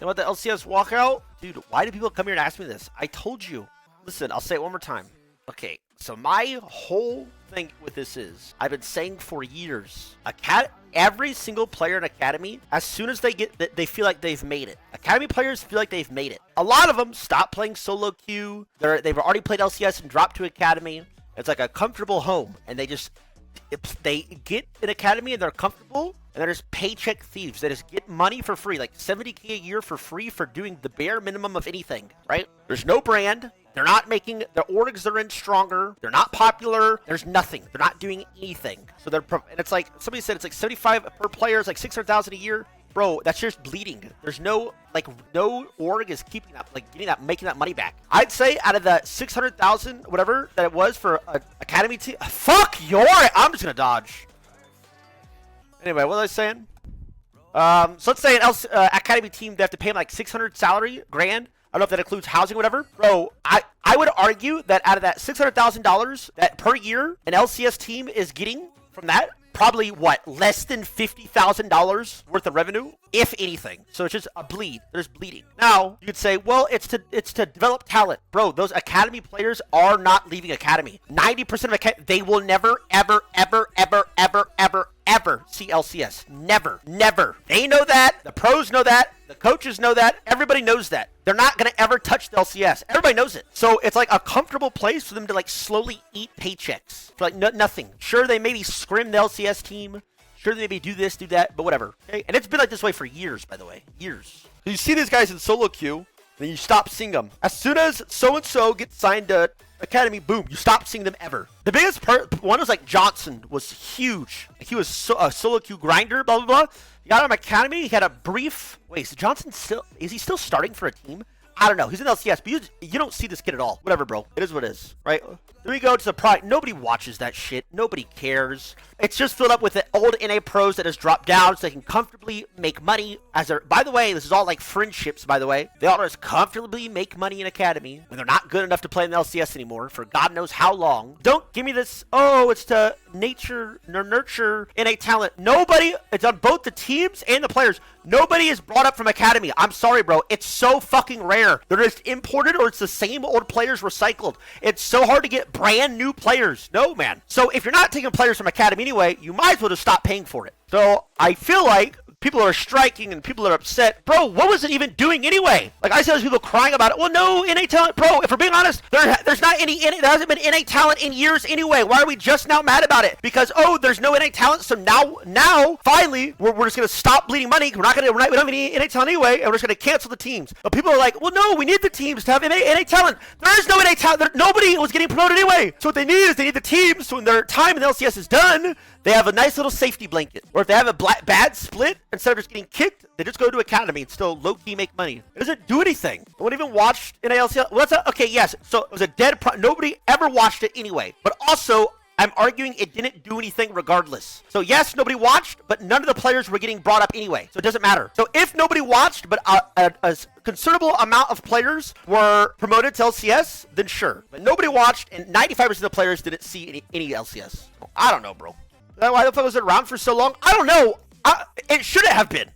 About the LCS walkout? Dude, why do people come here and ask me this? I told you. Listen, I'll say it one more time. Okay, so my whole thing with this is, I've been saying for years, every single player in Academy, as soon as they feel like they've made it. Academy players feel like they've made it. A lot of them stop playing solo queue. They've already played LCS and dropped to Academy. It's like a comfortable home, and they get an Academy and they're comfortable, and they're just paycheck thieves. They just get money for free, like 70K a year for free for doing the bare minimum of anything, right? There's no brand. They're not making the orgs they're in stronger. They're not popular. There's nothing. They're not doing anything. So and it's like somebody said, it's like 75 per player. It's like 600,000 a year. Bro, that's just bleeding. There's no org is keeping up, like making that money back. I'd say out of the 600,000, whatever that it was for an Academy team. Fuck I'm just gonna dodge. Anyway, what was I saying? So let's say an Academy team, they have to pay them like 600 salary grand. I don't know if that includes housing or whatever. Bro, I would argue that out of that $600,000 that per year an LCS team is getting from that, probably what, less than $50,000 worth of revenue, if anything. So it's just a bleed. There's bleeding. Now you could say, well, it's to develop talent. Bro, those Academy players are not leaving Academy. 90% of Academy, they will never, ever see LCS. Never. They know that. The pros know that. The coaches know that. Everybody knows that. They're not going to ever touch the LCS. Everybody knows it. So it's like a comfortable place for them to like slowly eat paychecks for like nothing. Sure, they maybe scrim the LCS team. Sure, they maybe do this, do that, but whatever. Okay? And it's been like this way for years, by the way. Years. You see these guys in solo queue, then you stop seeing them. As soon as so-and-so gets signed to Academy, boom, you stop seeing them ever. The biggest one was like Johnson was huge. He was a solo queue grinder, blah, blah, blah. He got him Academy. He had a brief. Wait, is Johnson is he still starting for a team? I don't know. He's in LCS, but you don't see this kid at all. Whatever, bro. It is what it is, right? Then we go to the product. Nobody watches that shit. Nobody cares. It's just filled up with the old NA pros that has dropped down so they can comfortably make money. By the way, this is all like friendships, by the way. They all just comfortably make money in Academy when they're not good enough to play in the LCS anymore for God knows how long. Don't give me this, oh, it's to nurture NA talent. Nobody, it's on both the teams and the players. Nobody is brought up from Academy. I'm sorry, bro. It's so fucking rare. They're just imported or it's the same old players recycled. It's so hard to get brand new players. No, man. So if you're not taking players from Academy anyway, you might as well just stop paying for it. So I feel like people are striking and people are upset. Bro, what was it even doing anyway? Like I said, there's people crying about it. Well, no NA talent. Bro, if we're being honest, there's not any NA, there hasn't been NA talent in years anyway. Why are we just now mad about it? Because, oh, there's no NA talent, so now finally, we're just going to stop bleeding money. We don't have any NA talent anyway, and we're just going to cancel the teams. But people are like, well, no, we need the teams to have NA talent. There is no NA talent. Nobody was getting promoted anyway. So what they need is they need the teams, so when their time in the LCS is done, they have a nice little safety blanket. Or if they have a bad split, instead of just getting kicked, they just go to Academy and still low-key make money. It doesn't do anything. No one even watched NALCL. Well, okay, yes. So it was a dead nobody ever watched it anyway. But also, I'm arguing it didn't do anything regardless. So yes, nobody watched, but none of the players were getting brought up anyway. So it doesn't matter. So if nobody watched, but a considerable amount of players were promoted to LCS, then sure. But nobody watched, and 95% of the players didn't see any LCS. I don't know, bro. Why the fuck was it around for so long? I don't know. It shouldn't have been.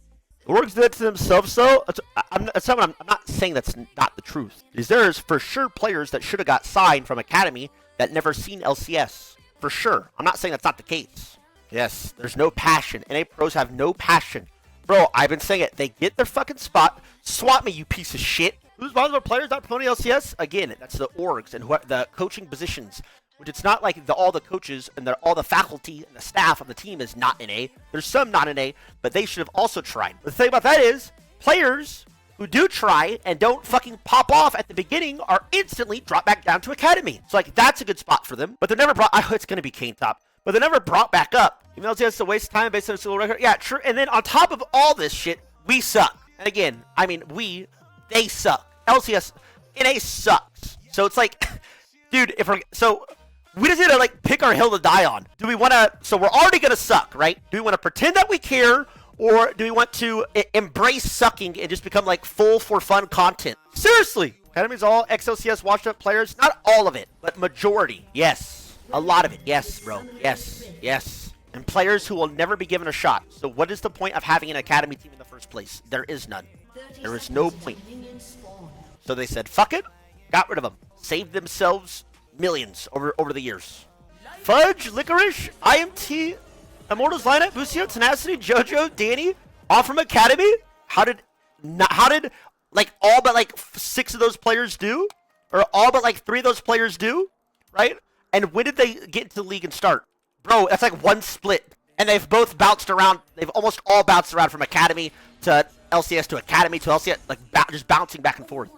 The orgs did it to themselves, though. I'm not saying that's not the truth. Because there's for sure players that should have got signed from Academy that never seen LCS. For sure. I'm not saying that's not the case. Yes, there's no passion. NA pros have no passion. Bro, I've been saying it. They get their fucking spot. Swap me, you piece of shit. Who's one of the players not promoting LCS? Again, that's the orgs and the coaching positions. Which it's not like all the coaches and all the faculty and the staff of the team is not NA. There's some not NA, but they should have also tried. The thing about that is, players who do try and don't fucking pop off at the beginning are instantly dropped back down to Academy. So like that's a good spot for them. But they're never brought. It's gonna be Kane top, but they're never brought back up. Even though it's a waste of time based on a single record. Yeah, true. And then on top of all this shit, we suck. And again, I mean they suck. LCS NA sucks. So it's like, dude, we just need to like pick our hill to die on. Do we want to, so we're already going to suck, right? Do we want to pretend that we care, or do we want to embrace sucking and just become like full for fun content? Seriously. Academy's all ex-LCS washed up players. Not all of it, but majority. Yes. A lot of it. Yes, bro. Yes. And players who will never be given a shot. So what is the point of having an Academy team in the first place? There is none. There was no point. So they said, fuck it, got rid of them. Saved themselves millions over the years. Fudge, Licorice, IMT, Immortals lineup, Busio, Tenacity, Jojo, Danny, all from Academy? How did like all but like 6 of those players do? Or all but like 3 of those players do? Right? And when did they get into the league and start? Bro, that's like one split. And they've both bounced around. They've almost all bounced around from Academy to LCS to Academy to LCS, like just bouncing back and forth.